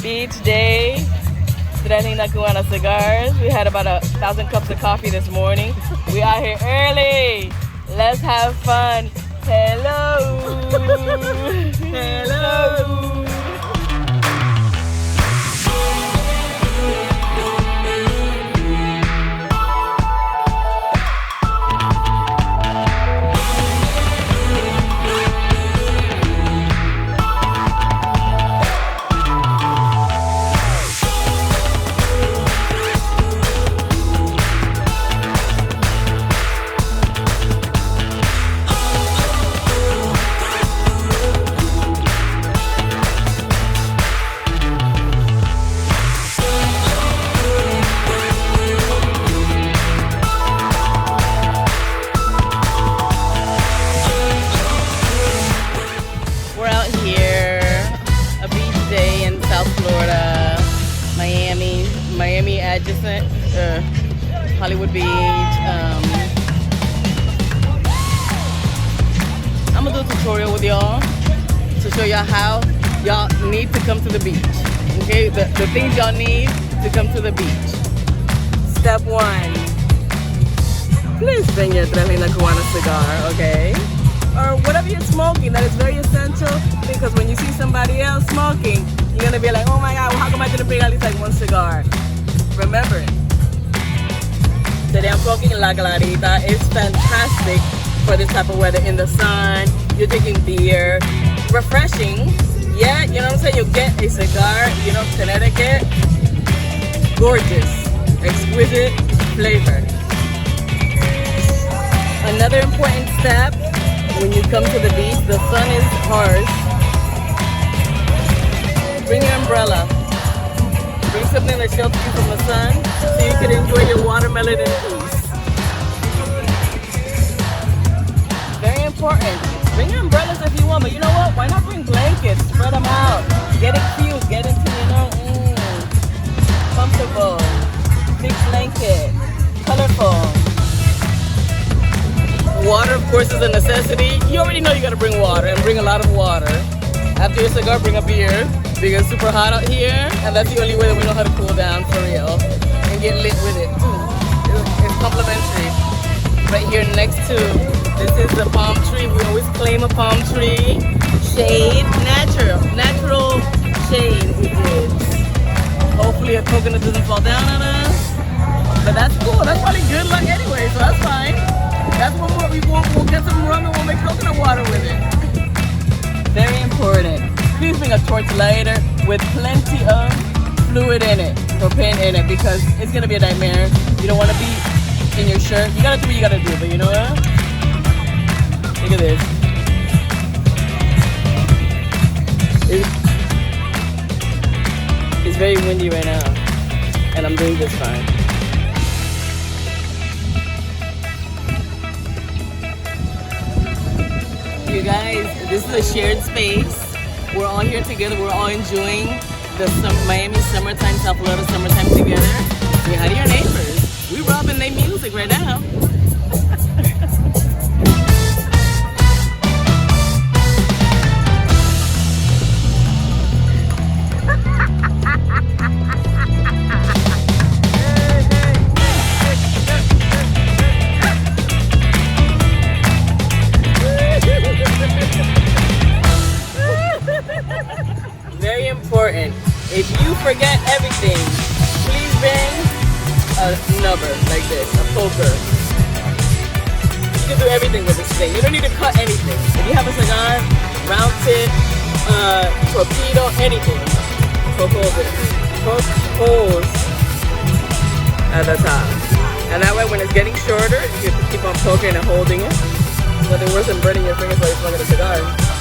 Beach day. Tres Lindas Cubanas Cigars. We had about 1,000 cups of coffee this morning. We out here early. Let's have fun. Hello. Hello. Miami adjacent, Hollywood Beach. I'm gonna do a tutorial with y'all to show y'all how y'all need to come to the beach. Okay, the things y'all need to come to the beach. Step 1, please bring your Tres Lindas Cubanas cigar, okay? Or whatever you're smoking, that is very essential, because when you see somebody else smoking, you're gonna be like, oh my God, well, how come I didn't bring at least like one cigar? Remember, today I'm smoking La Clarita. It's fantastic for this type of weather, in the sun. You're drinking beer, refreshing. Yeah, you know what I'm saying? You'll get a cigar, you know, Connecticut. Gorgeous, exquisite flavor. Another important step when you come to the beach, the sun is harsh. Bring your umbrella. Bring something that shelters you from the sun so you can enjoy your watermelon in peace. Very important. Bring your umbrellas if you want, but you know what? Why not bring blankets? Spread them out. Get it cute. Get into, you know, comfortable. Big blanket. Colorful. Water, of course, is a necessity. You already know you gotta bring water, and bring a lot of water. After your cigar, bring a beer. Because it's super hot out here, and that's the only way that we know how to cool down for real and get lit with it too. It's complimentary. Right here next to, this is the palm tree. We always claim a palm tree. Shade, natural shade we did. Hopefully a coconut doesn't fall down on us. But that's cool. That's probably good luck anyway, so that's fine. That's when we'll get some rum and we'll make coconut water with it. Very important. Please bring a torch lighter with plenty of fluid in it, propane in it, because it's gonna be a nightmare. You don't want to be in your shirt. You gotta do what you gotta do, but you know what? Look at this. It's very windy right now, and I'm doing just fine. You guys, this is a shared space. We're all here together. We're all enjoying the Miami summertime, South Florida summertime together. Say hi to your neighbors. We robbing their music right now. Very important. If you forget everything, please bring a number like this, a poker. You can do everything with this thing. You don't need to cut anything. If you have a cigar, round tip, torpedo, anything. Poke holes at the top. And that way when it's getting shorter, you can keep on poking and holding it. Nothing worse than burning your fingers while you're smoking a cigar.